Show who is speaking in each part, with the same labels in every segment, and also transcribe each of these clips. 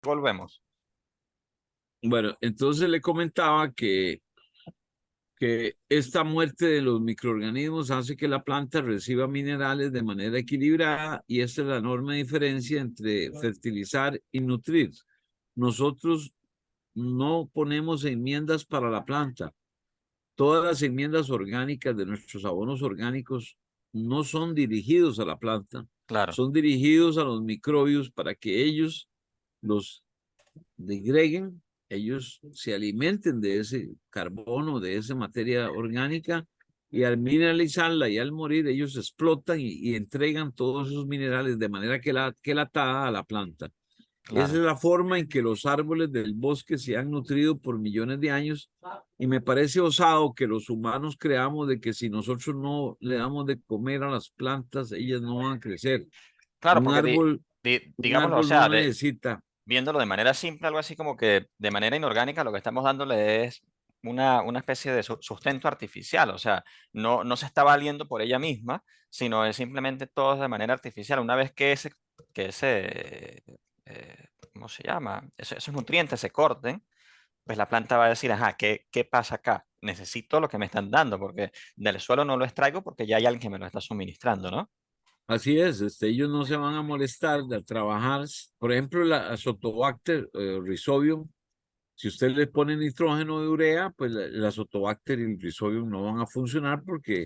Speaker 1: volvemos.
Speaker 2: Bueno, entonces le comentaba que esta muerte de los microorganismos hace que la planta reciba minerales de manera equilibrada y esta es la enorme diferencia entre fertilizar y nutrir. Nosotros no ponemos enmiendas para la planta. Todas las enmiendas orgánicas de nuestros abonos orgánicos no son dirigidos a la planta,
Speaker 1: Claro,
Speaker 2: son dirigidos a los microbios para que ellos los degreguen, ellos se alimenten de ese carbono, de esa materia orgánica, y al mineralizarla y al morir, ellos explotan y entregan todos esos minerales de manera que la atada a la planta. Esa
Speaker 1: claro.
Speaker 2: es la forma en que los árboles del bosque se han nutrido por millones de años y me parece osado que los humanos creamos de que si nosotros no le damos de comer a las plantas, ellas no van a crecer.
Speaker 1: Claro,
Speaker 2: Un
Speaker 1: porque
Speaker 2: árbol, un
Speaker 1: digámoslo, o
Speaker 2: árbol
Speaker 1: sea,
Speaker 2: no necesita.
Speaker 1: viéndolo de manera simple, algo así como que de manera inorgánica lo que estamos dándole es una especie de sustento artificial, o sea, no se está valiendo por ella misma, sino es simplemente todo de manera artificial. Una vez que ¿cómo se llama? Esos nutrientes se corten, pues la planta va a decir, ajá, ¿qué pasa acá? Necesito lo que me están dando, porque del suelo no lo extraigo porque ya hay alguien que me lo está suministrando, ¿no?
Speaker 2: Así es, ellos no se van a molestar de trabajar. Por ejemplo, la Azotobacter rhizobium, si usted le pone nitrógeno de urea, pues la Azotobacter y el rhizobium no van a funcionar porque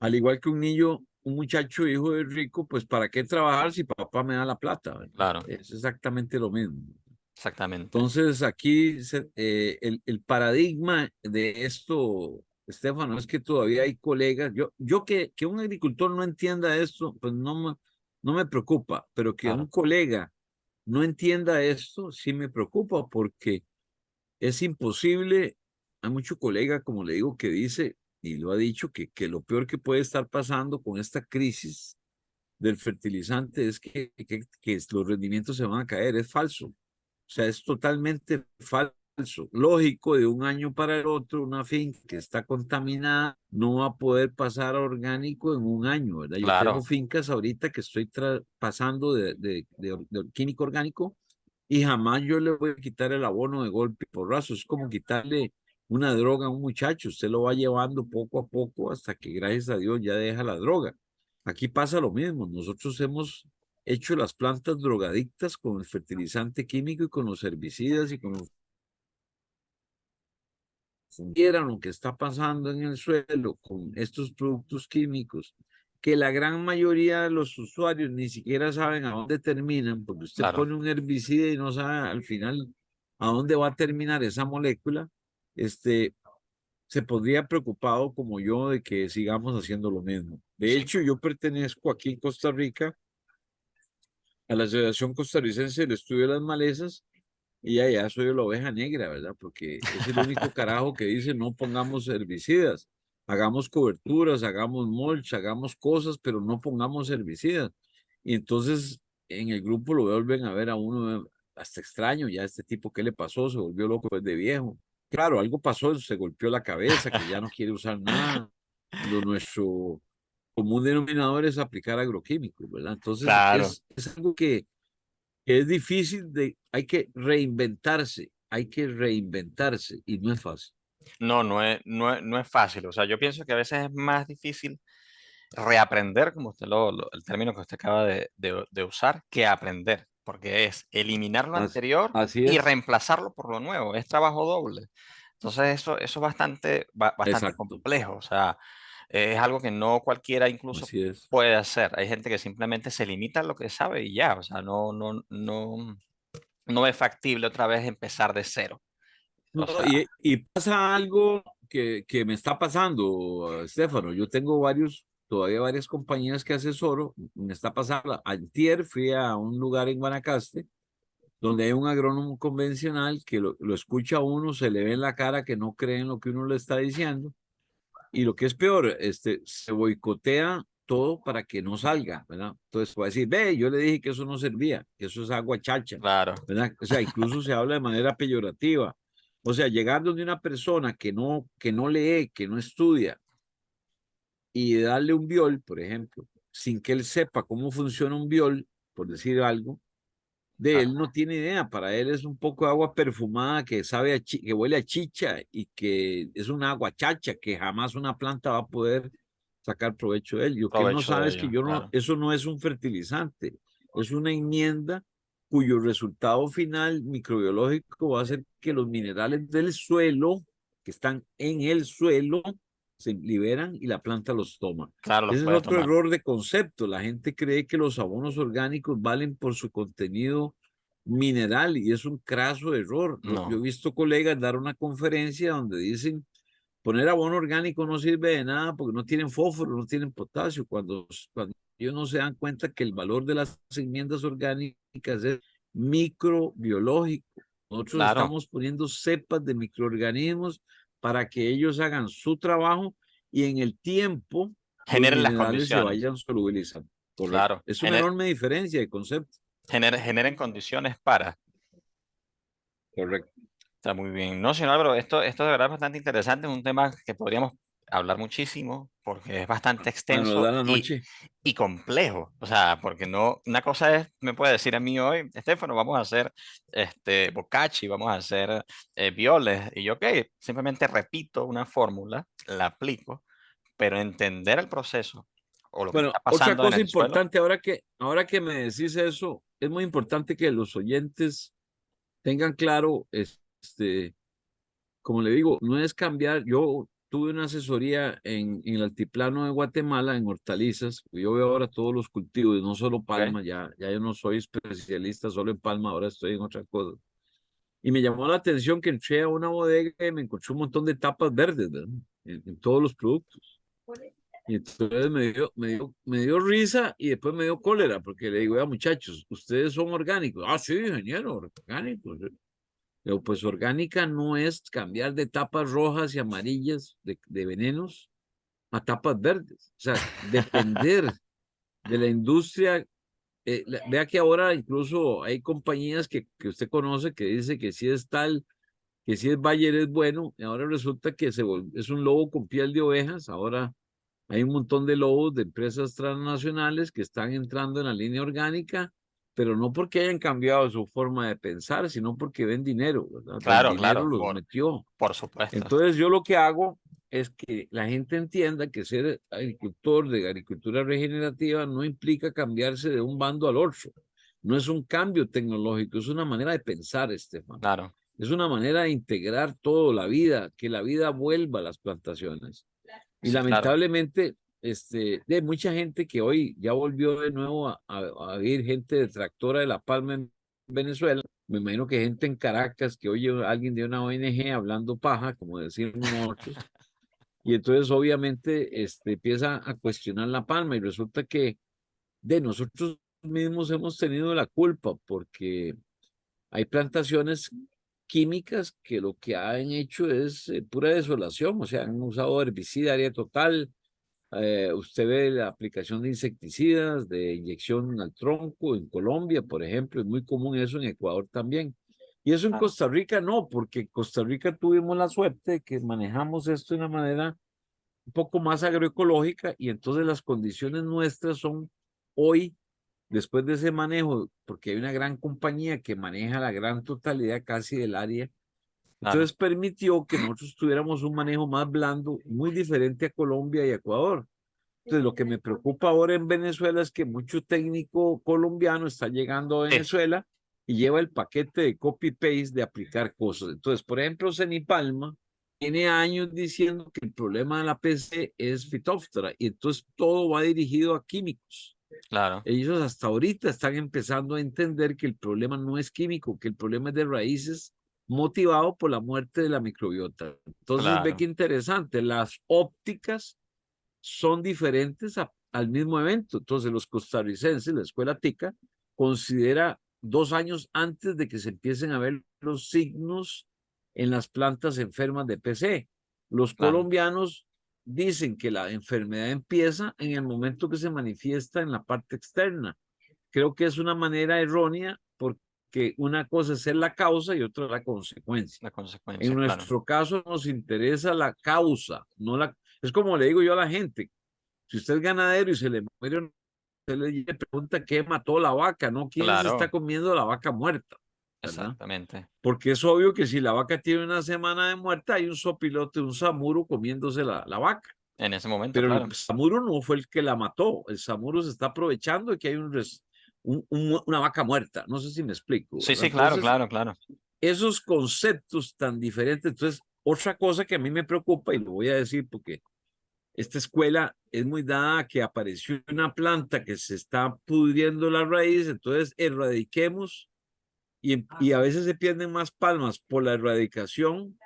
Speaker 2: al igual que un niño, un muchacho hijo de rico, pues ¿para qué trabajar si papá me da la plata? ¿Verdad?
Speaker 1: Claro,
Speaker 2: Es exactamente lo mismo.
Speaker 1: exactamente.
Speaker 2: Entonces, aquí el paradigma de esto, Estefano, es que todavía hay colegas. Yo que un agricultor no entienda esto, pues no me preocupa, pero que un
Speaker 1: Claro,
Speaker 2: colega no entienda esto, sí me preocupa porque es imposible. Hay mucho colega, como le digo, que dice, y lo ha dicho, que lo peor que puede estar pasando con esta crisis del fertilizante es que los rendimientos se van a caer. Es falso. O sea, es totalmente falso. Lógico, de un año para el otro, una finca que está contaminada no va a poder pasar a orgánico en un año, ¿verdad? Yo tengo
Speaker 1: claro,
Speaker 2: fincas ahorita que estoy pasando de químico orgánico y jamás yo le voy a quitar el abono de golpe y porrazo. Es como quitarle una droga a un muchacho. Usted lo va llevando poco a poco hasta que, gracias a Dios, ya deja la droga. Aquí pasa lo mismo. Nosotros hemos hecho las plantas drogadictas con el fertilizante químico y con los herbicidas y con los fundieran lo que está pasando en el suelo con estos productos químicos, que la gran mayoría de los usuarios ni siquiera saben a dónde terminan, porque usted
Speaker 1: claro.
Speaker 2: pone un herbicida y no sabe al final a dónde va a terminar esa molécula, este, se podría preocupado como yo de que sigamos haciendo lo mismo. De
Speaker 1: Sí,
Speaker 2: hecho, yo pertenezco aquí en Costa Rica a la Asociación Costarricense del Estudio de las Malezas y ya soy la oveja negra, ¿verdad? Porque es el único carajo que dice no pongamos herbicidas, hagamos coberturas, hagamos mulch, hagamos cosas, pero no pongamos herbicidas. Y entonces en el grupo lo vuelven a ver a uno hasta extraño, ya este tipo, ¿qué le pasó? Se volvió loco desde viejo. Claro, algo pasó, se golpeó la cabeza, que ya no quiere usar nada. Nuestro común denominador es aplicar agroquímicos, ¿verdad? Entonces
Speaker 1: claro.
Speaker 2: es algo que es difícil hay que reinventarse y no es fácil.
Speaker 1: No es fácil. O sea, yo pienso que a veces es más difícil reaprender, como usted el término que usted acaba de usar, que aprender, porque es eliminar lo anterior
Speaker 2: Así
Speaker 1: y
Speaker 2: es,
Speaker 1: reemplazarlo por lo nuevo. Es trabajo doble. Entonces, eso es bastante
Speaker 2: exacto,
Speaker 1: complejo. O sea, es algo que no cualquiera incluso
Speaker 2: así es.
Speaker 1: puede hacer. Hay gente que simplemente se limita a lo que sabe y ya. O sea, no es factible otra vez empezar de cero. O
Speaker 2: No,
Speaker 1: sea,
Speaker 2: y pasa algo que me está pasando, Estefano. Yo tengo todavía varias compañías que asesoro. Me está pasando. Antier fui a un lugar en Guanacaste donde hay un agrónomo convencional que lo escucha a uno, se le ve en la cara que no cree en lo que uno le está diciendo. Y lo que es peor, se boicotea todo para que no salga, ¿verdad? Entonces va a decir, ve, yo le dije que eso no servía, que eso es agua chacha,
Speaker 1: claro,
Speaker 2: ¿verdad? O sea, incluso se habla de manera peyorativa. O sea, llegar donde una persona que no lee, que no estudia, y darle un viol, por ejemplo, sin que él sepa cómo funciona un viol, por decir algo, de él
Speaker 1: Claro,
Speaker 2: no tiene idea. Para él es un poco de agua perfumada que sabe que huele a chicha y que es una agua chacha que jamás una planta va a poder sacar provecho de él. Lo que él no
Speaker 1: provecho
Speaker 2: sabe
Speaker 1: de
Speaker 2: es que
Speaker 1: ello,
Speaker 2: yo no,
Speaker 1: claro.
Speaker 2: eso no es un fertilizante, es una enmienda cuyo resultado final microbiológico va a ser que los minerales del suelo, que están en el suelo, se liberan y la planta los toma.
Speaker 1: Claro, los
Speaker 2: Ese es
Speaker 1: puede
Speaker 2: otro
Speaker 1: tomar.
Speaker 2: error de concepto. La gente cree que los abonos orgánicos valen por su contenido mineral y es un craso error. Yo he
Speaker 1: No,
Speaker 2: visto colegas dar una conferencia donde dicen poner abono orgánico no sirve de nada porque no tienen fósforo, no tienen potasio, cuando ellos no se dan cuenta que el valor de las enmiendas orgánicas es microbiológico. Nosotros
Speaker 1: claro,
Speaker 2: estamos poniendo cepas de microorganismos para que ellos hagan su trabajo y en el tiempo los
Speaker 1: generen las
Speaker 2: minerales se
Speaker 1: condiciones,
Speaker 2: vayan solubilizando. Correcto.
Speaker 1: claro,
Speaker 2: Es una enorme diferencia de concepto.
Speaker 1: generen condiciones para.
Speaker 2: Correcto.
Speaker 1: Está muy bien. No, señor Álvaro, esto de verdad es bastante interesante, es un tema que podríamos hablar muchísimo porque es bastante
Speaker 2: Nos da
Speaker 1: extenso
Speaker 2: la noche.
Speaker 1: y complejo. O sea, porque no, una cosa es, me puede decir a mí hoy, Estefano, vamos a hacer Boccacci, vamos a hacer violes, y yo, ok, simplemente repito una fórmula, la aplico, pero entender el proceso o lo que
Speaker 2: Bueno,
Speaker 1: está
Speaker 2: otra
Speaker 1: pasando en
Speaker 2: cosa
Speaker 1: el suelo,
Speaker 2: importante, ahora que me decís eso, es muy importante que los oyentes tengan claro, como le digo, no es cambiar. Yo tuve una asesoría en el altiplano de Guatemala, en hortalizas. Yo veo ahora todos los cultivos, no solo
Speaker 1: ¿ok?
Speaker 2: palma, ya yo no soy especialista solo en palma, ahora estoy en otra cosa. Y me llamó la atención que entré a una bodega y me encontré un montón de tapas verdes, ¿verdad? En todos los productos. Y entonces me dio risa y después me dio cólera, porque le digo, muchachos, ustedes son orgánicos. Ah, sí, ingeniero, orgánicos. Pero pues orgánica no es cambiar de tapas rojas y amarillas de venenos a tapas verdes. O sea, depender de la industria. Vea que ahora incluso hay compañías que usted conoce que dice que si es tal, que si es Bayer es bueno, y ahora resulta que es un lobo con piel de ovejas. Ahora hay un montón de lobos de empresas transnacionales que están entrando en la línea orgánica, pero no porque hayan cambiado su forma de pensar, sino porque ven dinero, ¿verdad? El
Speaker 1: Claro,
Speaker 2: dinero
Speaker 1: claro,
Speaker 2: los metió.
Speaker 1: por supuesto.
Speaker 2: Entonces yo lo que hago es que la gente entienda que ser agricultor de agricultura regenerativa no implica cambiarse de un bando al otro. No es un cambio tecnológico, es una manera de pensar, Estefan.
Speaker 1: Claro,
Speaker 2: Es una manera de integrar todo, la vida, que la vida vuelva a las plantaciones. Y
Speaker 1: sí, claro.
Speaker 2: lamentablemente, de mucha gente que hoy ya volvió de nuevo a ver gente detractora de la palma en Venezuela. Me imagino que gente en Caracas que oye a alguien de una ONG hablando paja, como decimos nosotros, y entonces obviamente empieza a cuestionar la palma y resulta que de nosotros mismos hemos tenido la culpa porque hay plantaciones químicas que lo que han hecho es pura desolación, o sea, han usado herbicida área total. Usted ve la aplicación de insecticidas, de inyección al tronco en Colombia, por ejemplo, es muy común eso en Ecuador también. Y eso en
Speaker 1: Claro,
Speaker 2: Costa Rica no, porque en Costa Rica tuvimos la suerte de que manejamos esto de una manera un poco más agroecológica y entonces las condiciones nuestras son hoy, después de ese manejo, porque hay una gran compañía que maneja la gran totalidad casi del área,
Speaker 1: claro,
Speaker 2: entonces permitió que nosotros tuviéramos un manejo más blando, muy diferente a Colombia y Ecuador. Entonces, lo que me preocupa ahora en Venezuela es que mucho técnico colombiano está llegando a
Speaker 1: sí,
Speaker 2: Venezuela y lleva el paquete de copy-paste de aplicar cosas. Entonces, por ejemplo, Cenipalma tiene años diciendo que el problema de la PC es Phytophthora y entonces todo va dirigido a químicos.
Speaker 1: claro,
Speaker 2: Ellos hasta ahorita están empezando a entender que el problema no es químico, que el problema es de raíces motivado por la muerte de la microbiota. Entonces, ve qué
Speaker 1: claro,
Speaker 2: interesante, las ópticas son diferentes al mismo evento. Entonces, los costarricenses, la escuela TICA, considera 2 años antes de que se empiecen a ver los signos en las plantas enfermas de PC. Los
Speaker 1: claro,
Speaker 2: colombianos dicen que la enfermedad empieza en el momento que se manifiesta en la parte externa. Creo que es una manera errónea porque una cosa es ser la causa y otra la consecuencia.
Speaker 1: la
Speaker 2: En
Speaker 1: consecuencia, claro.
Speaker 2: nuestro caso nos interesa la causa, no la... Es como le digo yo a la gente, si usted es ganadero y se le muere le pregunta qué mató la vaca, no quién se está
Speaker 1: Claro,
Speaker 2: comiendo la vaca muerta, ¿verdad?
Speaker 1: exactamente.
Speaker 2: Porque es obvio que si la vaca tiene una semana de muerta, hay un sopilote, un samuro comiéndose la vaca.
Speaker 1: En ese momento,
Speaker 2: Pero el
Speaker 1: claro.
Speaker 2: samuro no fue el que la mató. El samuro se está aprovechando de que hay una vaca muerta. No sé si me explico,
Speaker 1: Sí,
Speaker 2: ¿verdad?
Speaker 1: sí, claro,
Speaker 2: Entonces,
Speaker 1: claro, claro.
Speaker 2: esos conceptos tan diferentes. Entonces, otra cosa que a mí me preocupa, y lo voy a decir porque esta escuela es muy dada a que apareció una planta que se está pudriendo la raíz, entonces erradiquemos y a veces se pierden más palmas por la erradicación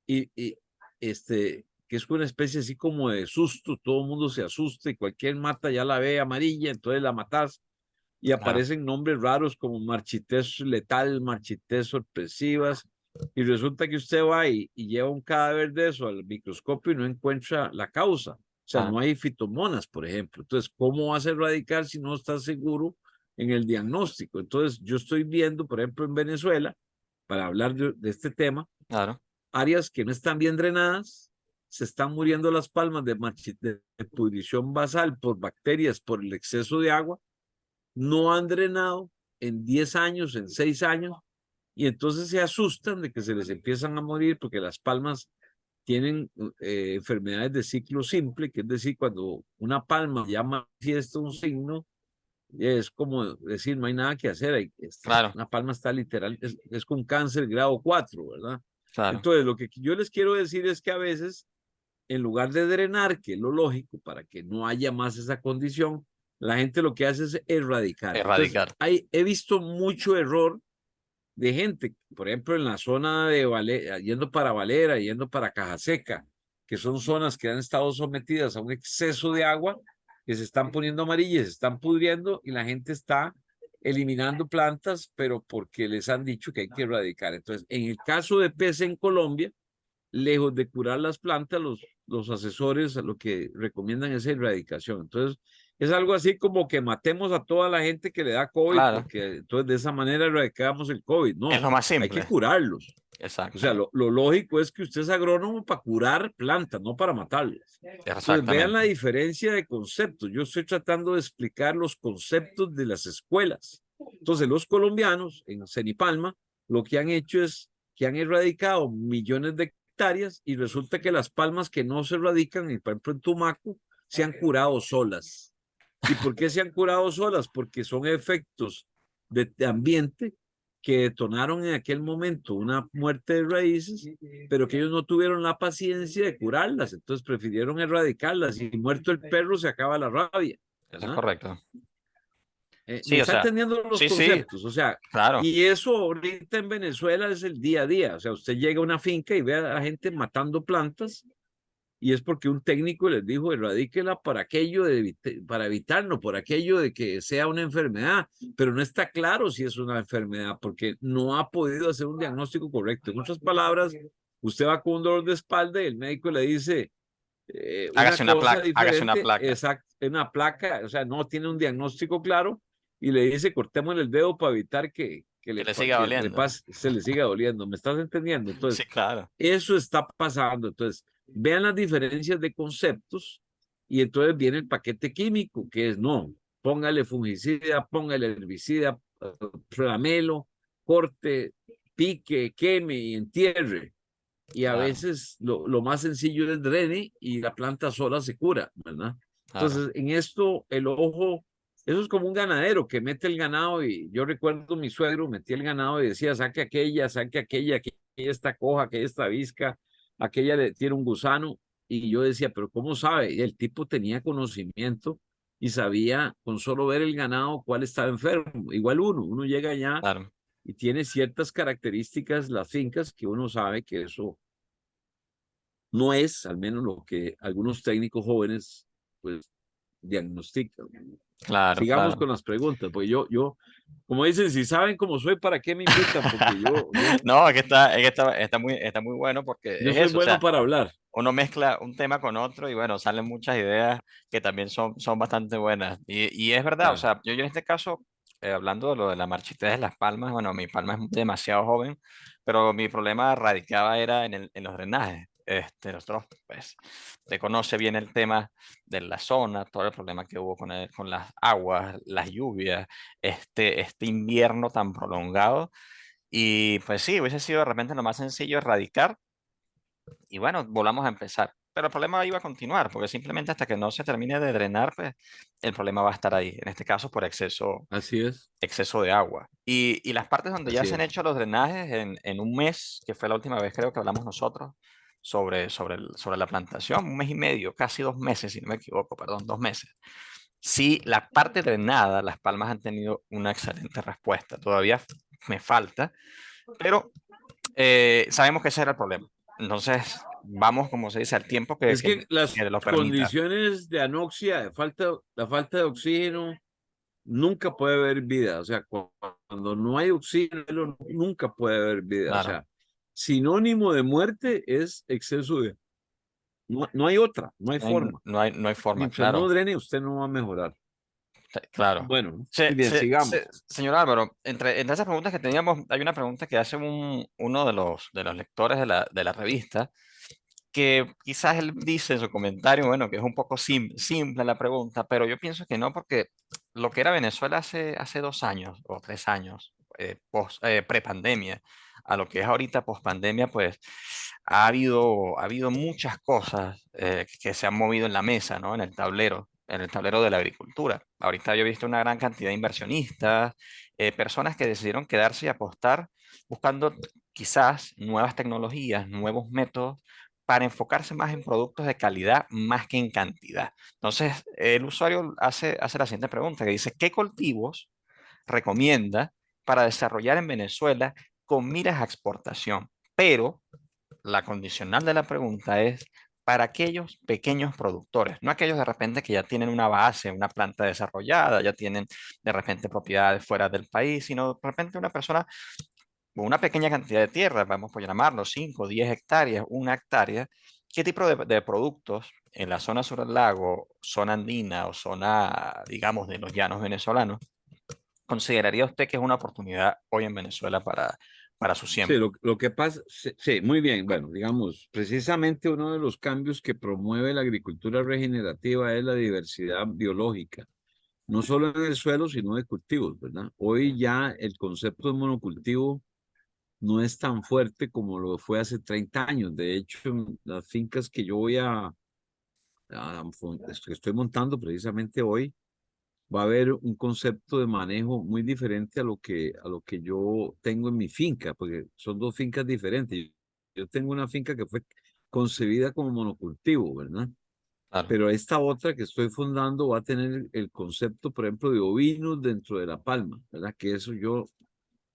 Speaker 2: y que es una especie así como de susto, todo el mundo se asusta y cualquier mata ya la ve amarilla, entonces la matas y
Speaker 1: Claro,
Speaker 2: aparecen nombres raros como marchités letal, marchités sorpresivas, y resulta que usted va y lleva un cadáver de eso al microscopio y no encuentra la causa. O sea, no
Speaker 1: claro,
Speaker 2: hay fitomonas, por ejemplo. Entonces, ¿cómo vas a erradicar si no estás seguro en el diagnóstico? Entonces, yo estoy viendo, por ejemplo, en Venezuela, para hablar de este tema,
Speaker 1: claro,
Speaker 2: áreas que no están bien drenadas, se están muriendo las palmas de pudrición basal por bacterias, por el exceso de agua, no han drenado en 10 años, en 6 años, y entonces se asustan de que se les empiezan a morir porque las palmas tienen enfermedades de ciclo simple, que es decir, cuando una palma ya manifiesta un signo, es como decir, no hay nada que hacer,
Speaker 1: claro,
Speaker 2: una palma está literal, es con cáncer grado 4, ¿verdad?
Speaker 1: claro.
Speaker 2: Entonces, lo que yo les quiero decir es que a veces en lugar de drenar, que es lo lógico para que no haya más esa condición, la gente lo que hace es erradicar. Entonces,
Speaker 1: Erradicar.
Speaker 2: he visto mucho error de gente, por ejemplo, en la zona de Valera, yendo para Valera, yendo para Caja Seca, que son zonas que han estado sometidas a un exceso de agua, que se están poniendo amarillas, se están pudriendo y la gente está eliminando plantas, pero porque les han dicho que hay que erradicar. Entonces, en el caso de pez en Colombia, lejos de curar las plantas, los asesores lo que recomiendan es erradicación. Entonces, es algo así como que matemos a toda la gente que le da COVID,
Speaker 1: Claro.
Speaker 2: porque entonces de esa manera erradicamos el COVID.
Speaker 1: Es
Speaker 2: No,
Speaker 1: lo más
Speaker 2: hay que
Speaker 1: simple.
Speaker 2: curarlos. O sea,
Speaker 1: Exacto.
Speaker 2: lo lógico es que usted es agrónomo para curar plantas, no para matarlas. Entonces, vean la
Speaker 1: Exactamente.
Speaker 2: diferencia de conceptos. Yo estoy tratando de explicar los conceptos de las escuelas. Entonces, los colombianos en Cenipalma lo que han hecho es que han erradicado millones de hectáreas y resulta que las palmas que no se erradican, y por ejemplo en Tumaco, se han curado solas. ¿Y por qué se han curado solas? Porque son efectos de ambiente que detonaron en aquel momento una muerte de raíces, pero que ellos no tuvieron la paciencia de curarlas, entonces prefirieron erradicarlas y muerto el perro se acaba la rabia.
Speaker 1: Eso es
Speaker 2: ¿Ah?
Speaker 1: correcto.
Speaker 2: ¿Me
Speaker 1: Sí, o
Speaker 2: está
Speaker 1: sea,
Speaker 2: entendiendo los
Speaker 1: sí, sí,
Speaker 2: conceptos? O sea,
Speaker 1: claro,
Speaker 2: y eso ahorita en Venezuela es el día a día. O sea, usted llega a una finca y ve a la gente matando plantas y es porque un técnico les dijo erradíquela para aquello para evitarlo, por aquello de que sea una enfermedad, pero no está claro si es una enfermedad porque no ha podido hacer un diagnóstico correcto. En otras palabras, usted va con un dolor de espalda y el médico le dice una cosa
Speaker 1: Hágase una
Speaker 2: diferente,
Speaker 1: placa,
Speaker 2: exacto, una placa, o sea, no tiene un diagnóstico claro y le dice cortemos el dedo para evitar
Speaker 1: que le siga
Speaker 2: que le
Speaker 1: doliendo.
Speaker 2: pase, se le siga doliendo. ¿Me estás entendiendo? Entonces,
Speaker 1: Sí, claro,
Speaker 2: eso está pasando. Entonces, vean las diferencias de conceptos y entonces viene el paquete químico, que es no, póngale fungicida, póngale herbicida, flamelo, corte, pique, queme y entierre. Y a
Speaker 1: claro,
Speaker 2: veces lo más sencillo es drene y la planta sola se cura, ¿verdad?
Speaker 1: claro.
Speaker 2: Entonces, en esto, el ojo, eso es como un ganadero que mete el ganado y yo recuerdo mi suegro metía el ganado y decía, saque aquella está coja, aquella está visca, aquella le tiene un gusano. Y yo decía, pero ¿cómo sabe? Y el tipo tenía conocimiento y sabía con solo ver el ganado cuál estaba enfermo. Igual uno llega allá
Speaker 1: Claro.
Speaker 2: y tiene ciertas características las fincas que uno sabe que eso no es al menos lo que algunos técnicos jóvenes pues diagnostican.
Speaker 1: Claro,
Speaker 2: Sigamos
Speaker 1: claro.
Speaker 2: con las preguntas, pues como dicen, si saben cómo soy, ¿para qué me invitan? Porque
Speaker 1: No, es que está muy bueno porque
Speaker 2: yo
Speaker 1: es
Speaker 2: soy
Speaker 1: eso, o
Speaker 2: bueno
Speaker 1: sea,
Speaker 2: para hablar.
Speaker 1: uno mezcla un tema con otro y bueno, salen muchas ideas que también son bastante buenas. Y es verdad, o
Speaker 2: Claro,
Speaker 1: sea, yo en este caso, hablando de lo de la marchitez de las palmas, bueno, mi palma es demasiado joven, pero mi problema radicaba era en los drenajes. nosotros, pues, se conoce bien el tema de la zona, todo el problema que hubo con las aguas, las lluvias, este invierno tan prolongado. Y pues sí, hubiese sido de repente lo más sencillo erradicar y bueno, volvamos a empezar. Pero el problema iba a continuar, porque simplemente hasta que no se termine de drenar, pues el problema va a estar ahí, en este caso por
Speaker 2: Así es,
Speaker 1: exceso de agua. Y las partes donde ya
Speaker 2: así
Speaker 1: se han
Speaker 2: es.
Speaker 1: hecho los drenajes en un mes, que fue la última vez creo que hablamos nosotros sobre la plantación, un mes y medio, casi 2 meses, si no me equivoco, perdón, 2 meses. Sí, la parte drenada, Las Palmas han tenido una excelente respuesta. Todavía me falta, pero sabemos que ese era el problema. Entonces, vamos, como se dice, al tiempo
Speaker 2: Es que las
Speaker 1: que lo permita.
Speaker 2: condiciones de anoxia, la falta de oxígeno, nunca puede haber vida. O sea, cuando no hay oxígeno, nunca puede haber vida. O
Speaker 1: Claro,
Speaker 2: sea, sinónimo de muerte es exceso de... No, no hay otra, no hay forma.
Speaker 1: no hay forma,
Speaker 2: Mientras no
Speaker 1: claro.
Speaker 2: drene, usted no va a mejorar.
Speaker 1: Claro.
Speaker 2: Bueno, muy bien, sigamos.
Speaker 1: Señor Álvaro, entre esas preguntas que teníamos, hay una pregunta que hace uno de los lectores de la revista, que quizás él dice en su comentario, bueno, que es un poco simple la pregunta, pero yo pienso que no, porque lo que era Venezuela hace 2 años o 3 años, prepandemia, a lo que es ahorita pospandemia, pues ha habido muchas cosas que se han movido en la mesa, ¿no? En el tablero de la agricultura. Ahorita yo he visto una gran cantidad de inversionistas, personas que decidieron quedarse y apostar buscando quizás nuevas tecnologías, nuevos métodos para enfocarse más en productos de calidad más que en cantidad. Entonces, el usuario hace la siguiente pregunta, que dice, ¿qué cultivos recomienda para desarrollar en Venezuela con miras a exportación? Pero la condicional de la pregunta es para aquellos pequeños productores, no aquellos de repente que ya tienen una base, una planta desarrollada, ya tienen de repente propiedades fuera del país, sino de repente una persona con una pequeña cantidad de tierra, vamos a llamarlo 5, 10 hectáreas, 1 hectárea. ¿Qué tipo de productos en la zona sur del lago, zona andina o zona, digamos, de los llanos venezolanos, consideraría usted que es una oportunidad hoy en Venezuela para su
Speaker 2: Sí,
Speaker 1: siembra?
Speaker 2: lo que pasa, sí, sí, muy bien. Bueno, digamos, precisamente uno de los cambios que promueve la agricultura regenerativa es la diversidad biológica, no solo en el suelo, sino de cultivos, ¿verdad? Hoy ya el concepto de monocultivo no es tan fuerte como lo fue hace 30 años. De hecho, en las fincas que yo que estoy montando precisamente hoy, va a haber un concepto de manejo muy diferente a lo que yo tengo en mi finca, porque son dos fincas diferentes. Yo tengo una finca que fue concebida como monocultivo, ¿verdad?
Speaker 1: Claro.
Speaker 2: Pero esta otra que estoy fundando va a tener el concepto, por ejemplo, de ovinos dentro de la palma, ¿verdad? Que eso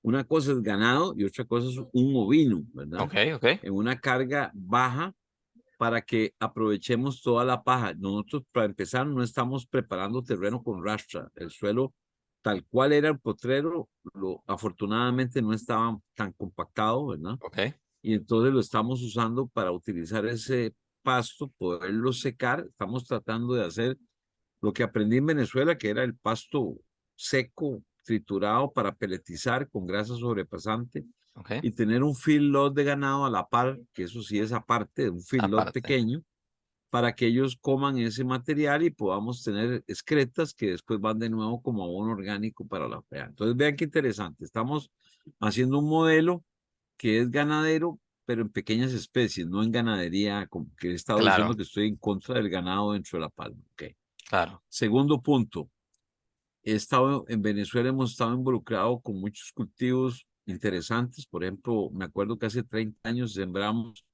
Speaker 2: una cosa es ganado y otra cosa es un ovino, ¿verdad?
Speaker 1: Ok, ok,
Speaker 2: En una carga baja para que aprovechemos toda la paja. Nosotros, para empezar, no estamos preparando terreno con rastra. El suelo, tal cual era el potrero, afortunadamente no estaba tan compactado, ¿verdad?
Speaker 1: ok.
Speaker 2: Y entonces lo estamos usando para utilizar ese pasto, poderlo secar. Estamos tratando de hacer lo que aprendí en Venezuela, que era el pasto seco, triturado para peletizar con grasa sobrepasante
Speaker 1: Ok,
Speaker 2: y tener un feedlot de ganado a la par, que eso sí es aparte, de un feedlot
Speaker 1: aparte.
Speaker 2: pequeño, para que ellos coman ese material y podamos tener excretas que después van de nuevo como abono orgánico para la fea. Entonces vean qué interesante, estamos haciendo un modelo que es ganadero, pero en pequeñas especies, no en ganadería, como que he estado diciendo
Speaker 1: Claro,
Speaker 2: que estoy en contra del ganado dentro de la palma. Okay.
Speaker 1: claro.
Speaker 2: Segundo punto, he estado en Venezuela, hemos estado involucrados con muchos cultivos interesantes. Por ejemplo, me acuerdo que hace 30 años sembramos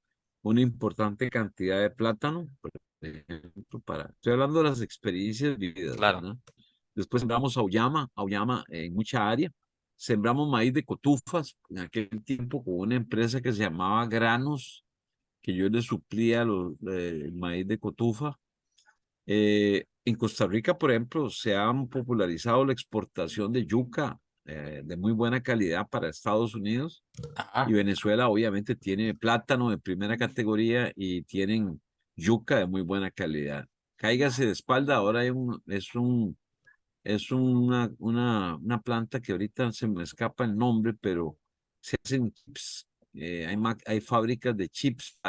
Speaker 2: una importante cantidad de plátano, por ejemplo, estoy hablando de las experiencias vividas,
Speaker 1: Claro.
Speaker 2: ¿verdad? Después sembramos auyama en mucha área. Sembramos maíz de cotufas en aquel tiempo con una empresa que se llamaba Granos, que yo le suplía el maíz de cotufa. En Costa Rica, por ejemplo, se ha popularizado la exportación de yuca de muy buena calidad para Estados Unidos y
Speaker 1: Ah,
Speaker 2: Venezuela obviamente tiene plátano de primera categoría y tienen yuca de muy buena calidad. Cáigase de espalda, ahora es una planta que ahorita se me escapa el nombre, pero se hacen chips. Hay fábricas de chips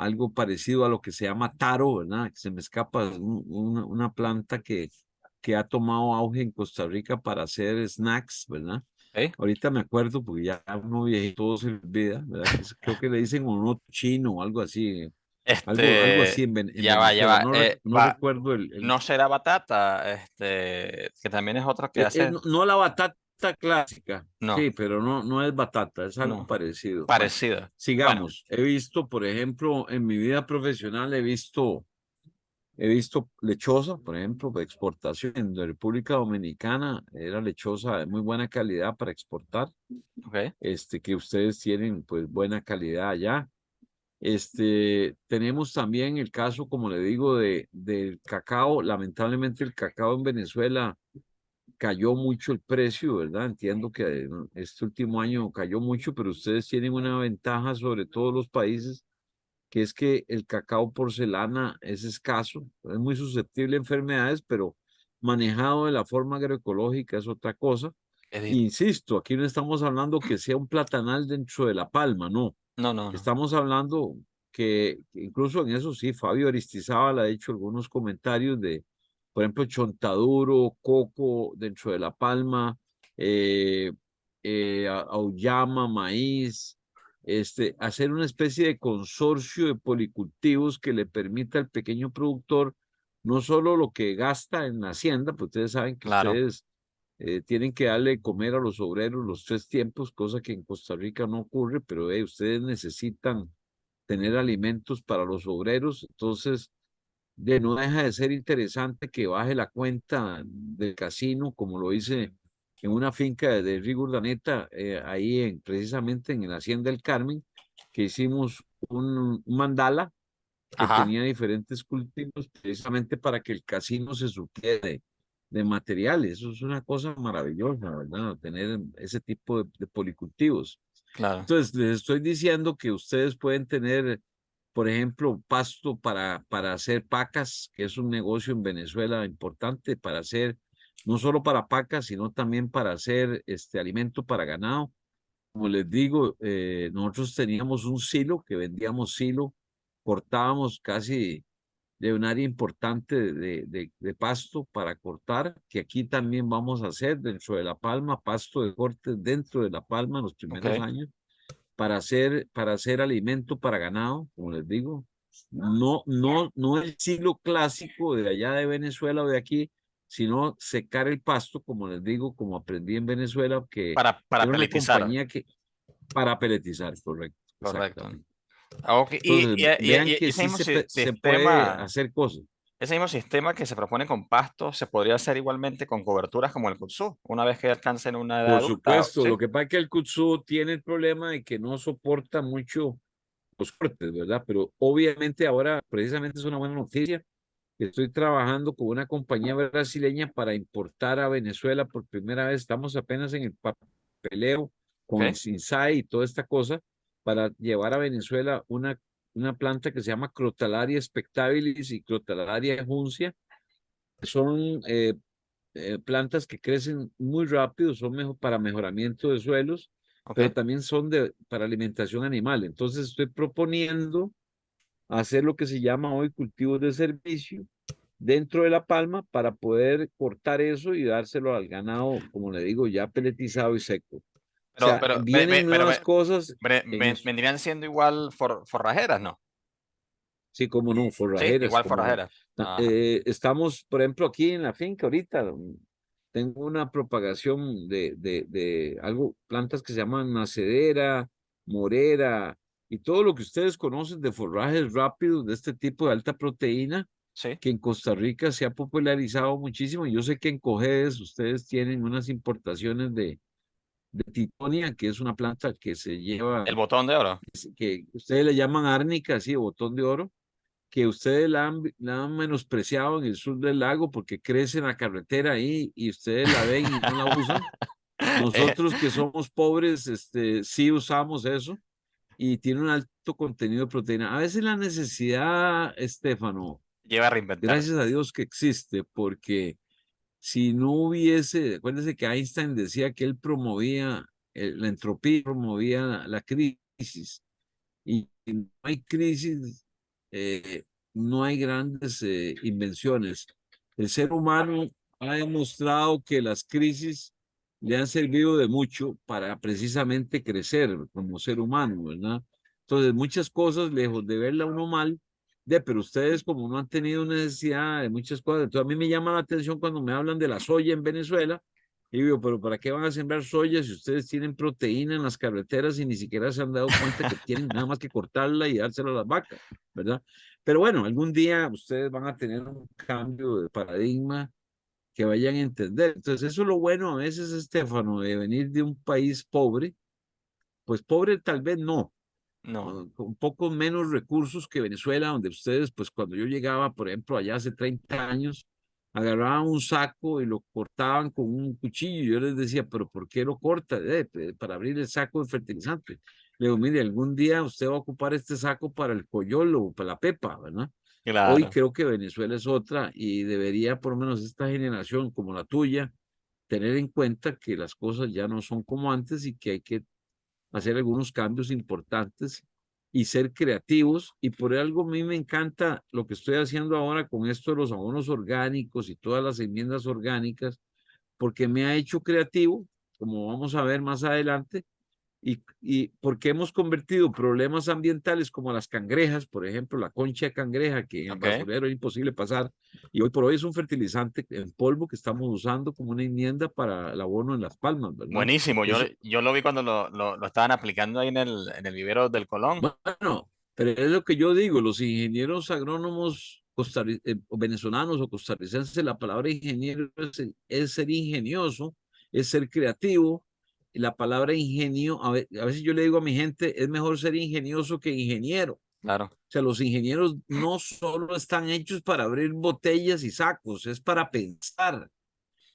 Speaker 2: algo parecido a lo que se llama taro, ¿verdad? Que se me escapa, una planta que ha tomado auge en Costa Rica para hacer snacks, ¿verdad?
Speaker 1: ¿Ok?
Speaker 2: Ahorita me acuerdo porque ya uno viejito todo se olvida, ¿verdad? Creo que le dicen uno chino o algo así, algo así en
Speaker 1: Ya
Speaker 2: Venezuela.
Speaker 1: va.
Speaker 2: No, no recuerdo el
Speaker 1: ¿No será batata? Que también es otro que hace.
Speaker 2: no, no la batata clásica,
Speaker 1: No,
Speaker 2: sí, pero no, no es batata, es algo
Speaker 1: no.
Speaker 2: parecido. Bueno,
Speaker 1: Parecida. Bueno,
Speaker 2: sigamos. He visto, por ejemplo, en mi vida profesional, he visto lechosa, por ejemplo, de exportación en la República Dominicana, era lechosa de muy buena calidad para exportar,
Speaker 1: ok,
Speaker 2: que ustedes tienen pues buena calidad allá. Tenemos también el caso, como le digo, del cacao. Lamentablemente el cacao en Venezuela cayó mucho el precio, ¿verdad? Entiendo que este último año cayó mucho, pero ustedes tienen una ventaja sobre todos los países, que es que el cacao porcelana es escaso, es muy susceptible a enfermedades, pero manejado de la forma agroecológica es otra cosa.
Speaker 1: Edith.
Speaker 2: Insisto, aquí no estamos hablando que sea un platanal dentro de la palma, no.
Speaker 1: No, no, no.
Speaker 2: Estamos hablando que incluso en eso sí, Fabio Aristizábal ha hecho algunos comentarios de, por ejemplo, chontaduro, coco dentro de La Palma, eh, auyama, maíz, hacer una especie de consorcio de policultivos que le permita al pequeño productor no solo lo que gasta en la hacienda, pues ustedes saben que
Speaker 1: Claro.
Speaker 2: ustedes tienen que darle de comer a los obreros los 3 tiempos, cosa que en Costa Rica no ocurre, pero ustedes necesitan tener alimentos para los obreros, entonces no deja de ser interesante que baje la cuenta del casino, como lo hice en una finca de Rigo Urdaneta, ahí precisamente en la Hacienda del Carmen, que hicimos un mandala que
Speaker 1: Ajá,
Speaker 2: tenía diferentes cultivos precisamente para que el casino se supliera de materiales. Eso es una cosa maravillosa, ¿verdad? Tener ese tipo de policultivos.
Speaker 1: claro.
Speaker 2: Entonces, les estoy diciendo que ustedes pueden tener, por ejemplo, pasto para hacer pacas, que es un negocio en Venezuela importante para hacer, no solo para pacas, sino también para hacer alimento para ganado. Como les digo, nosotros teníamos un silo que vendíamos silo, cortábamos casi de un área importante de pasto para cortar, que aquí también vamos a hacer dentro de La Palma, pasto de corte dentro de La Palma en los primeros
Speaker 1: Ok.
Speaker 2: años, para hacer alimento para ganado, como les digo. No, no, no el silo clásico de allá de Venezuela o de aquí, sino secar el pasto, como les digo, como aprendí en Venezuela, que
Speaker 1: Para
Speaker 2: era una
Speaker 1: peletizar.
Speaker 2: compañía que para peletizar, correcto,
Speaker 1: Correcto.
Speaker 2: exactamente.
Speaker 1: Ok,
Speaker 2: Entonces, vean que
Speaker 1: ese
Speaker 2: sí
Speaker 1: mismo
Speaker 2: se puede
Speaker 1: sistema,
Speaker 2: hacer cosas.
Speaker 1: ese mismo sistema que se propone con pasto, se podría hacer igualmente con coberturas como el kudzu, una vez que alcancen una edad
Speaker 2: Por
Speaker 1: adulta,
Speaker 2: supuesto,
Speaker 1: ¿sí?
Speaker 2: lo que pasa es que el kudzu tiene el problema de que no soporta mucho los cortes, ¿verdad? Pero obviamente ahora precisamente es una buena noticia. Estoy trabajando con una compañía brasileña para importar a Venezuela por primera vez. Estamos apenas en el papeleo con el
Speaker 1: Ok,
Speaker 2: SINSAI y toda esta cosa para llevar a Venezuela una planta que se llama Crotalaria spectabilis y Crotalaria juncia. Son plantas que crecen muy rápido, son mejor para mejoramiento de suelos, pero
Speaker 1: ok.
Speaker 2: también son para alimentación animal. Entonces estoy proponiendo hacer lo que se llama hoy cultivos de servicio dentro de la palma para poder cortar eso y dárselo al ganado, como le digo, ya peletizado y seco. O sea,
Speaker 1: Pero,
Speaker 2: vienen nuevas cosas en eso.
Speaker 1: vendrían siendo igual forrajeras, ¿no?
Speaker 2: Sí, como no,
Speaker 1: Sí,
Speaker 2: forrajeras,
Speaker 1: igual
Speaker 2: como no.
Speaker 1: forrajeras. Ajá.
Speaker 2: Estamos, por ejemplo, aquí en la finca ahorita, tengo una propagación de algo, plantas que se llaman macedera, morera, y todo lo que ustedes conocen de forrajes rápidos de este tipo de alta proteína,
Speaker 1: Sí,
Speaker 2: que en Costa Rica se ha popularizado muchísimo. Yo sé que en Cojedes ustedes tienen unas importaciones de titonia, que es una planta que se
Speaker 1: el
Speaker 2: lleva,
Speaker 1: botón de oro.
Speaker 2: que ustedes le llaman árnica, sí, botón de oro, que ustedes la han menospreciado en el sur del lago porque crece en la carretera ahí y ustedes la ven y no la usan.
Speaker 1: Eh,
Speaker 2: Nosotros que somos pobres, sí usamos eso y tiene un alto contenido de proteína. A veces la necesidad, Estefano,
Speaker 1: Lleva a reinventarse.
Speaker 2: gracias a Dios que existe, porque si no hubiese, acuérdense que Einstein decía que él promovía la entropía, promovía la crisis y no hay crisis eh, no hay grandes invenciones. El ser humano ha demostrado que las crisis le han servido de mucho para precisamente crecer como ser humano, ¿verdad? Entonces, muchas cosas, lejos de verla uno mal, pero ustedes como no han tenido necesidad de muchas cosas, entonces a mí me llama la atención cuando me hablan de la soya en Venezuela, y digo, pero ¿para qué van a sembrar soya si ustedes tienen proteína en las carreteras y ni siquiera se han dado cuenta que tienen nada más que cortarla y dársela a las vacas, ¿verdad? Pero bueno, algún día ustedes van a tener un cambio de paradigma que vayan a entender. Entonces, eso es lo bueno a veces, Estefano, de venir de un país pobre, pues pobre tal vez no,
Speaker 1: No,
Speaker 2: con poco menos recursos que Venezuela, donde ustedes, pues cuando yo llegaba, por ejemplo, allá hace 30 años, agarraban un saco y lo cortaban con un cuchillo. Yo les decía, pero ¿por qué lo corta? Para abrir el saco de fertilizante. Le digo, mire, algún día usted va a ocupar este saco para el coyolo o para la pepa, ¿verdad? Hoy
Speaker 1: claro.
Speaker 2: creo que Venezuela es otra y debería, por lo menos esta generación como la tuya, tener en cuenta que las cosas ya no son como antes y que hay que hacer algunos cambios importantes y ser creativos. Y por algo a mí me encanta lo que estoy haciendo ahora con esto de los abonos orgánicos y todas las enmiendas orgánicas, porque me ha hecho creativo, como vamos a ver más adelante, y porque hemos convertido problemas ambientales como las cangrejas, por ejemplo, la concha de cangreja, que en el
Speaker 1: Ok.
Speaker 2: basurero es imposible pasar, y hoy por hoy es un fertilizante en polvo que estamos usando como una enmienda para el abono en las palmas, ¿verdad?
Speaker 1: Buenísimo.
Speaker 2: Eso,
Speaker 1: Yo lo vi cuando lo estaban aplicando ahí en el vivero del Colón.
Speaker 2: bueno, pero es lo que yo digo, los ingenieros agrónomos o venezolanos o costarricenses, la palabra ingeniero es ser ingenioso, es ser creativo. Y la palabra ingenio, a veces yo le digo a mi gente, es mejor ser ingenioso que ingeniero. O
Speaker 1: Claro.
Speaker 2: sea, los ingenieros no solo están hechos para abrir botellas y sacos, es para pensar.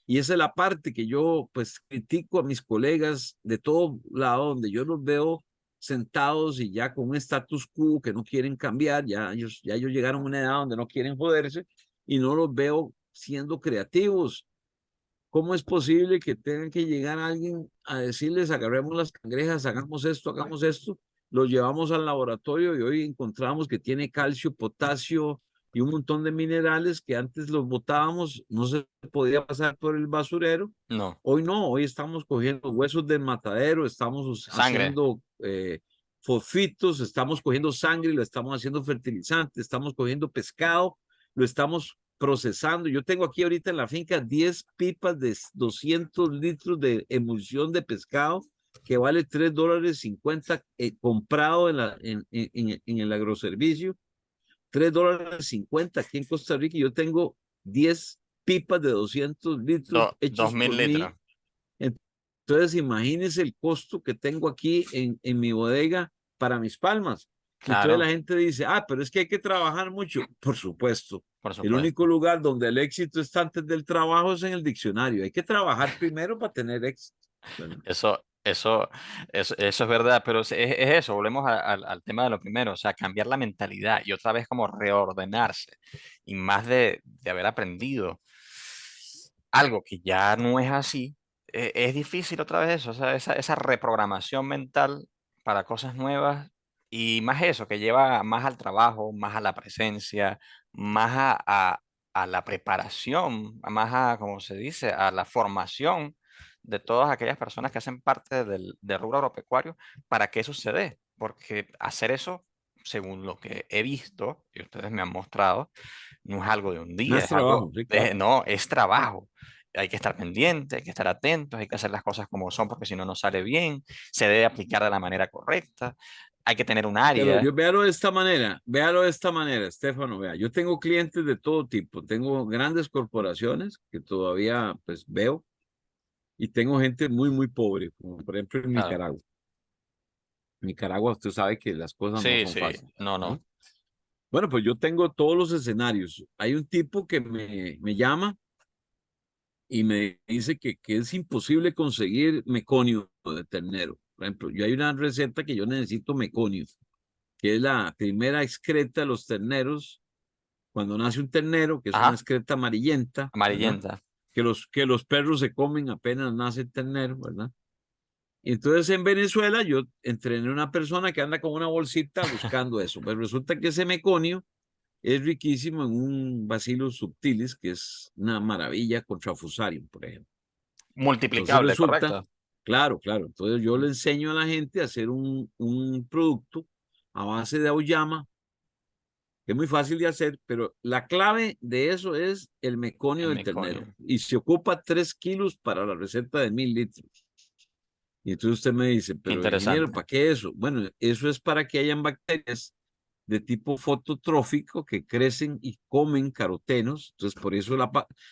Speaker 2: Y esa es la parte que yo pues critico a mis colegas de todo lado, donde yo los veo sentados y ya con un status quo que no quieren cambiar, ya ellos llegaron a una edad donde no quieren joderse y no los veo siendo creativos. ¿Cómo es posible que tengan que llegar a alguien a decirles, agarremos las cangrejas, hagamos esto? Los llevamos al laboratorio y hoy encontramos que tiene calcio, potasio y un montón de minerales que antes los botábamos, no se podía pasar por el basurero.
Speaker 1: No.
Speaker 2: Hoy no, hoy estamos cogiendo huesos del matadero, estamos
Speaker 1: Sangre.
Speaker 2: haciendo fosfitos, estamos cogiendo sangre, lo estamos haciendo fertilizante, estamos cogiendo pescado, lo estamos procesando. Yo tengo aquí ahorita en la finca 10 pipas de 200 litros de emulsión de pescado que vale $3.50 comprado en el agroservicio. $3.50 aquí en Costa Rica y yo tengo 10 pipas de 200 litros
Speaker 1: Dos
Speaker 2: hechos
Speaker 1: mil
Speaker 2: por
Speaker 1: litros.
Speaker 2: mí. Entonces, imagínense el costo que tengo aquí en mi bodega para mis palmas. Y entonces la
Speaker 1: Claro,
Speaker 2: gente dice, ah, pero es que hay que trabajar mucho. Por supuesto.
Speaker 1: por
Speaker 2: El
Speaker 1: supuesto.
Speaker 2: único lugar donde el éxito está antes del trabajo es en el diccionario. Hay que trabajar primero para tener éxito. ¿Verdad?
Speaker 1: Eso, eso, eso es verdad, pero es eso, volvemos al tema de lo primero, o sea, cambiar la mentalidad y otra vez como reordenarse y más de haber aprendido algo que ya no es así, es difícil otra vez eso, o sea, esa reprogramación mental para cosas nuevas y más eso, que lleva más al trabajo, más a la presencia, más a la preparación, más a, como se dice, a la formación de todas aquellas personas que hacen parte del rubro agropecuario para que eso se dé, porque hacer eso, según lo que he visto y ustedes me han mostrado, no es algo de un día,
Speaker 2: Más
Speaker 1: es algo
Speaker 2: trabajo, sí,
Speaker 1: de,
Speaker 2: claro.
Speaker 1: no, es trabajo. Hay que estar pendiente, hay que estar atentos, hay que hacer las cosas como son porque si no, no sale bien, se debe aplicar de la manera correcta, hay que tener un
Speaker 2: Pero
Speaker 1: área,
Speaker 2: yo véalo de esta manera, Estefano, vea, yo tengo clientes de todo tipo, tengo grandes corporaciones que todavía pues veo y tengo gente muy, muy pobre, como por ejemplo en
Speaker 1: claro.
Speaker 2: Nicaragua. En Nicaragua usted sabe que las cosas no
Speaker 1: Sí,
Speaker 2: son
Speaker 1: sí,
Speaker 2: fáciles,
Speaker 1: no,
Speaker 2: ¿no?
Speaker 1: no,
Speaker 2: Bueno, pues yo tengo todos los escenarios. Hay un tipo que me llama y me dice que es imposible conseguir meconio de ternero. Por ejemplo, yo hay una receta que yo necesito meconio, que es la primera excreta de los terneros cuando nace un ternero, que es una
Speaker 1: ajá,
Speaker 2: excreta amarillenta, ¿verdad?
Speaker 1: amarillenta,
Speaker 2: Que los perros se comen apenas nace el ternero, ¿verdad? Entonces en Venezuela yo entrené a una persona que anda con una bolsita buscando eso. Pero resulta que ese meconio es riquísimo en un Bacillus subtilis, que es una maravilla contra Fusarium, por ejemplo. Entonces
Speaker 1: Multiplicable,
Speaker 2: resulta,
Speaker 1: correcto.
Speaker 2: claro, claro. Entonces yo le enseño a la gente a hacer un producto a base de auyama, que es muy fácil de hacer, pero la clave de eso es el meconio
Speaker 1: El
Speaker 2: del ternero.
Speaker 1: meconio.
Speaker 2: Y se ocupa 3 kilos para la receta de 1000 litros. Y entonces usted me dice, pero ingeniero,
Speaker 1: Interesante.
Speaker 2: ¿para qué eso? Bueno, eso es para que hayan bacterias de tipo fototrófico que crecen y comen carotenos. Entonces, por eso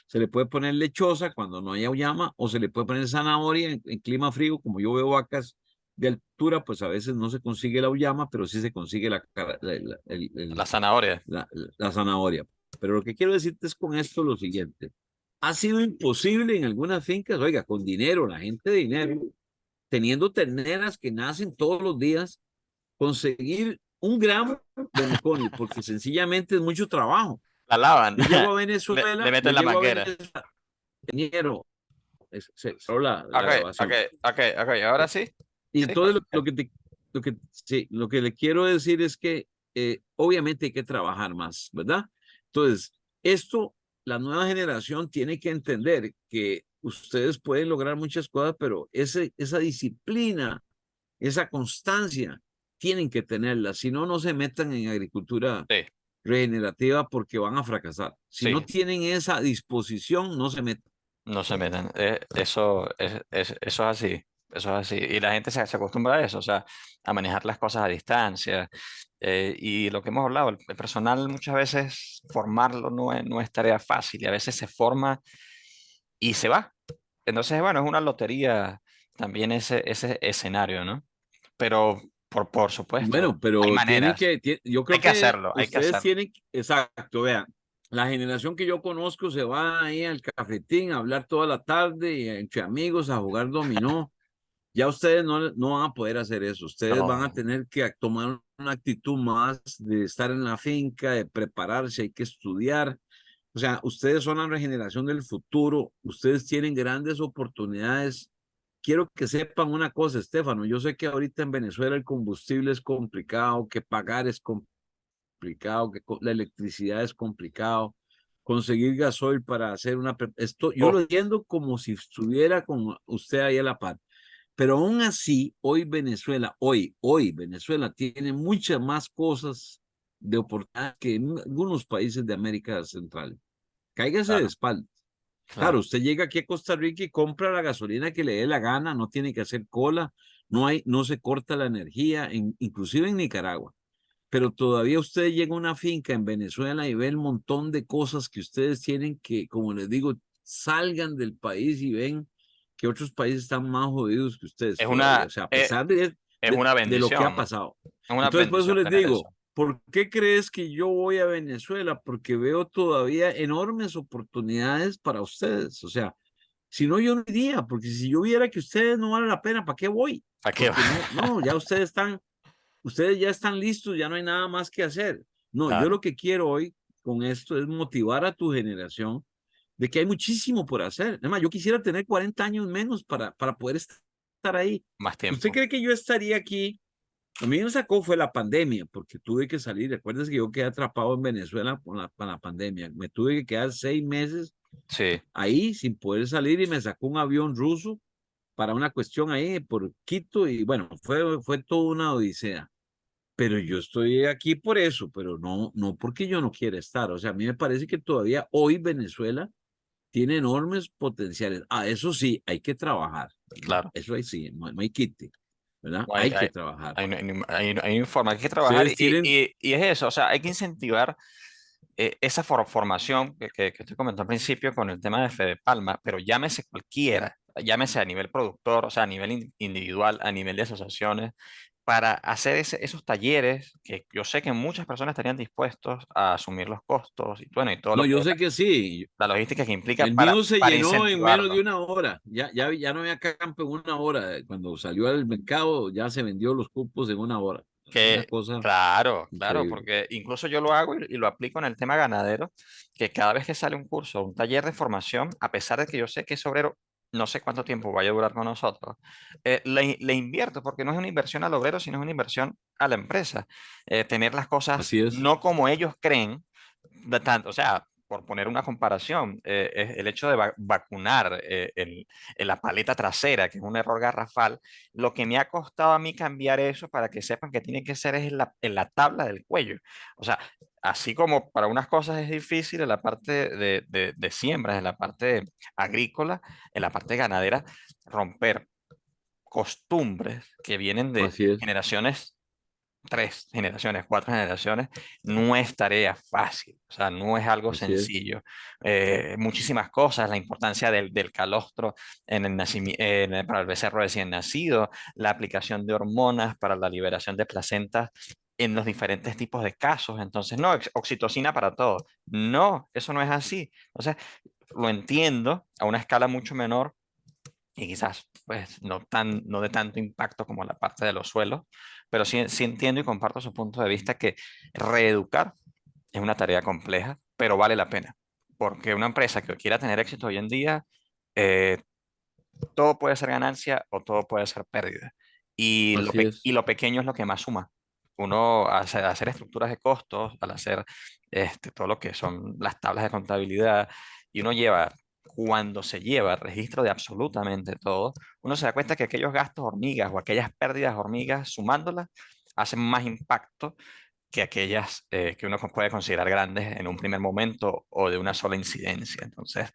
Speaker 2: se le puede poner lechosa cuando no hay auyama o se le puede poner zanahoria en clima frío. Como yo veo vacas de altura, pues a veces no se consigue la auyama, pero sí se consigue
Speaker 1: La zanahoria.
Speaker 2: la zanahoria. Pero lo que quiero decirte es con esto lo siguiente. Ha sido imposible en algunas fincas, oiga, con dinero, la gente de dinero, teniendo terneras que nacen todos los días, conseguir 1 gramo de meconio, porque sencillamente es mucho trabajo.
Speaker 1: La lavan.
Speaker 2: Yo llego a
Speaker 1: Le
Speaker 2: Venezuela, yo
Speaker 1: meten la
Speaker 2: llego a
Speaker 1: manguera.
Speaker 2: Venezuela, ingeniero, se cerró la
Speaker 1: Ok, ok,
Speaker 2: grabación.
Speaker 1: ok, ok. Ahora sí.
Speaker 2: Y
Speaker 1: Sí,
Speaker 2: entonces
Speaker 1: perfecto.
Speaker 2: sí, lo que le quiero decir es que obviamente hay que trabajar más, ¿verdad? Entonces, esto, la nueva generación tiene que entender que ustedes pueden lograr muchas cosas, pero esa disciplina, esa constancia, tienen que tenerla. Si no, no se metan en agricultura
Speaker 1: Sí,
Speaker 2: regenerativa porque van a fracasar. Si no
Speaker 1: sí.
Speaker 2: tienen esa disposición, no se metan.
Speaker 1: No se metan. Eso es así. Eso es así. Y la gente se acostumbra a eso, o sea, a manejar las cosas a distancia. Y lo que hemos hablado, el personal muchas veces formarlo no es tarea fácil y a veces se forma y se va. Entonces, bueno, es una lotería también ese escenario, ¿no? Pero por supuesto,
Speaker 2: Bueno,
Speaker 1: hay
Speaker 2: pero
Speaker 1: maneras.
Speaker 2: yo
Speaker 1: Hay
Speaker 2: creo
Speaker 1: que
Speaker 2: que
Speaker 1: hacerlo, hay que
Speaker 2: ustedes
Speaker 1: hacerlo.
Speaker 2: tienen, exacto, vean, la generación que yo conozco se va ahí al cafetín a hablar toda la tarde y entre amigos a jugar dominó. Ya ustedes no van a poder hacer eso. Ustedes van a
Speaker 1: No,
Speaker 2: tener que tomar una actitud más de estar en la finca, de prepararse, hay que estudiar. O sea, ustedes son la regeneración del futuro. Ustedes tienen grandes oportunidades. Quiero que sepan una cosa, Estefano. Yo sé que ahorita en Venezuela el combustible es complicado, que pagar es complicado, que la electricidad es complicado, conseguir gasoil para hacer esto, yo
Speaker 1: uf,
Speaker 2: lo entiendo como si estuviera con usted ahí a la par. Pero aún así, hoy Venezuela tiene muchas más cosas de oportunidad que en algunos países de América Central. Cáigase de
Speaker 1: claro,
Speaker 2: espaldas. Claro,
Speaker 1: claro.
Speaker 2: usted llega aquí a Costa Rica y compra la gasolina que le dé la gana, no tiene que hacer cola, no se corta la energía, inclusive en Nicaragua. Pero todavía usted llega a una finca en Venezuela y ve el montón de cosas que ustedes tienen que, como les digo, salgan del país y ven que otros países están más jodidos que ustedes
Speaker 1: Es
Speaker 2: todavía. O sea, a pesar
Speaker 1: es una
Speaker 2: de lo que ha
Speaker 1: bendición.
Speaker 2: pasado.
Speaker 1: Es una
Speaker 2: Entonces, por eso
Speaker 1: bendición
Speaker 2: les
Speaker 1: tener
Speaker 2: digo,
Speaker 1: eso.
Speaker 2: ¿por qué crees que yo voy a Venezuela? Porque veo todavía enormes oportunidades para ustedes. O sea, si no, yo no iría, porque si yo viera que ustedes no valen la pena, ¿para qué voy?
Speaker 1: ¿A qué va?
Speaker 2: Porque no, ya ustedes ya están listos, ya no hay nada más que hacer. No, yo
Speaker 1: Claro,
Speaker 2: lo que quiero hoy con esto es motivar a tu generación de que hay muchísimo por hacer. Además, yo quisiera tener 40 años menos para poder estar ahí.
Speaker 1: más
Speaker 2: ¿Usted
Speaker 1: tiempo.
Speaker 2: cree que yo estaría aquí? A mí me sacó fue la pandemia, porque tuve que salir. Recuerdas que yo quedé atrapado en Venezuela con la pandemia. Me tuve que quedar 6 meses
Speaker 1: Sí,
Speaker 2: ahí sin poder salir y me sacó un avión ruso para una cuestión ahí por Quito y bueno, fue toda una odisea. Pero yo estoy aquí por eso, pero no porque yo no quiera estar. O sea, a mí me parece que todavía hoy Venezuela tiene enormes potenciales. Ah, eso sí, hay que trabajar, ¿verdad?
Speaker 1: claro.
Speaker 2: Eso ahí sí, no hay quite, ¿verdad?
Speaker 1: No
Speaker 2: Hay que trabajar.
Speaker 1: hay un informe, hay que trabajar
Speaker 2: Ustedes tienen,
Speaker 1: y es eso, o sea, hay que incentivar esa formación que te comenté al principio con el tema de Fede Palma, pero llámese cualquiera, llámese a nivel productor, o sea, a nivel individual, a nivel de asociaciones, para hacer esos talleres que yo sé que muchas personas estarían dispuestos a asumir los costos y bueno, y todo
Speaker 2: no,
Speaker 1: lo que
Speaker 2: yo sé que sí.
Speaker 1: la logística que implica
Speaker 2: El mío se
Speaker 1: para
Speaker 2: llenó en menos de
Speaker 1: incentivarlo.
Speaker 2: una hora. Ya no había campo en una hora. Cuando salió al mercado, ya se vendió los cupos en una hora. Una
Speaker 1: Que,
Speaker 2: cosa
Speaker 1: claro, claro,
Speaker 2: increíble.
Speaker 1: porque incluso yo lo hago y lo aplico en el tema ganadero, que cada vez que sale un curso, un taller de formación, a pesar de que yo sé que es obrero, no sé cuánto tiempo vaya a durar con nosotros, le invierto porque no es una inversión al obrero, sino es una inversión a la empresa. Tener las cosas
Speaker 2: Así es,
Speaker 1: no como ellos creen, o sea, por poner una comparación, es el hecho de vacunar en la paleta trasera, que es un error garrafal, lo que me ha costado a mí cambiar eso para que sepan que tiene que ser es en la tabla del cuello. O sea, así como para unas cosas es difícil en la parte de siembras, en la parte agrícola, en la parte ganadera, romper costumbres que vienen de
Speaker 2: así es,
Speaker 1: generaciones, 3 generaciones, 4 generaciones, no es tarea fácil, o sea, no es algo
Speaker 2: así es,
Speaker 1: sencillo. Muchísimas cosas, la importancia del calostro para el becerro recién nacido, la aplicación de hormonas para la liberación de placentas en los diferentes tipos de casos. Entonces, no, oxitocina para todo. No, eso no es así. Entonces, lo entiendo a una escala mucho menor y quizás pues no de tanto impacto como la parte de los suelos, pero sí entiendo y comparto su punto de vista que reeducar es una tarea compleja, pero vale la pena, porque una empresa que quiera tener éxito hoy en día, eh, todo puede ser ganancia o todo puede ser pérdida,
Speaker 2: así
Speaker 1: y
Speaker 2: es,
Speaker 1: lo pequeño es lo que más suma. Uno hacer estructuras de costos, al hacer todo lo que son las tablas de contabilidad, y uno lleva, cuando se lleva registro de absolutamente todo, uno se da cuenta que aquellos gastos hormigas o aquellas pérdidas hormigas, sumándolas, hacen más impacto que aquellas que uno puede considerar grandes en un primer momento o de una sola incidencia. Entonces,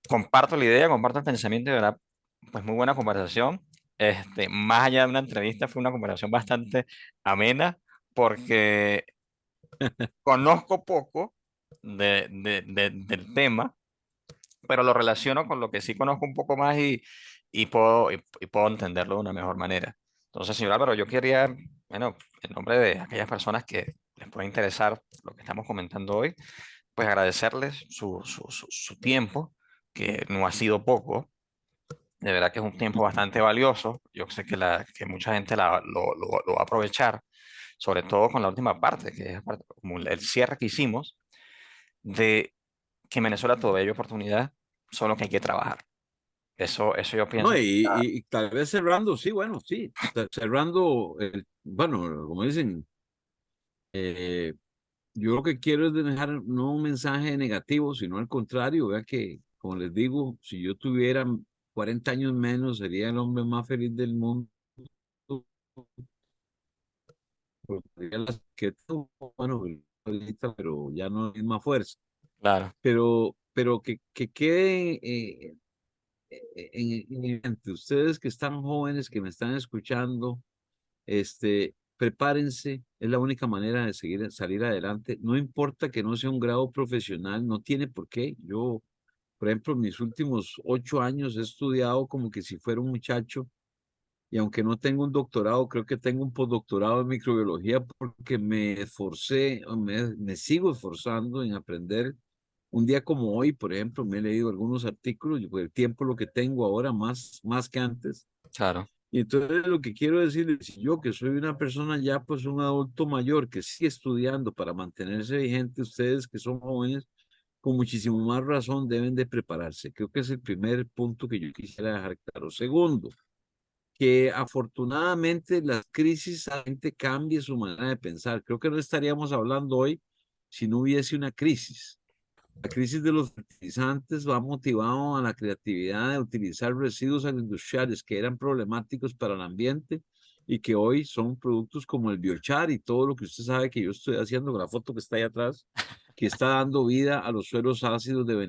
Speaker 1: comparto la idea, comparto el pensamiento y de verdad, pues muy buena conversación. Más allá de una entrevista, fue una conversación bastante amena porque conozco poco del tema, pero lo relaciono con lo que sí conozco un poco más y puedo entenderlo de una mejor manera. Entonces, señor Álvaro, yo quería, bueno, en nombre de aquellas personas que les pueda interesar lo que estamos comentando hoy, pues agradecerles su tiempo, que no ha sido poco. De verdad que es un tiempo bastante valioso. Yo sé que mucha gente lo va a aprovechar, sobre todo con la última parte, que es como el cierre que hicimos de que en Venezuela todavía hay oportunidad, solo que hay que trabajar. Eso yo
Speaker 2: no,
Speaker 1: pienso.
Speaker 2: y tal vez cerrando, sí, bueno, sí, cerrando, bueno, como dicen, eh, yo lo que quiero es dejar no un mensaje negativo, sino al contrario, vea que, como les digo, si yo tuviera 40 años menos, sería el hombre más feliz del mundo, porque que tengo, bueno, ahorita, pero ya no es la misma fuerza,
Speaker 1: Claro,
Speaker 2: pero que quede en mente, ustedes que están jóvenes, que me están escuchando, prepárense, es la única manera de salir adelante. No importa que no sea un grado profesional, no tiene por qué. Yo, por ejemplo, en mis últimos 8 años he estudiado como que si fuera un muchacho y aunque no tengo un doctorado, creo que tengo un postdoctorado en microbiología porque me esforcé, me sigo esforzando en aprender. Un día como hoy, por ejemplo, me he leído algunos artículos y por el tiempo lo que tengo ahora más que antes.
Speaker 1: claro.
Speaker 2: Y entonces lo que quiero decirles, yo que soy una persona ya, pues un adulto mayor que sigue estudiando para mantenerse vigente, ustedes que son jóvenes, con muchísimo más razón deben de prepararse. Creo que es el primer punto que yo quisiera dejar claro. Segundo, que afortunadamente las crisis a la gente cambie su manera de pensar. Creo que no estaríamos hablando hoy si no hubiese una crisis. La crisis de los fertilizantes va motivado a la creatividad de utilizar residuos agroindustriales que eran problemáticos para el ambiente y que hoy son productos como el biochar y todo lo que usted sabe que yo estoy haciendo con la foto que está ahí atrás, que está dando vida a los suelos ácidos de Venezuela.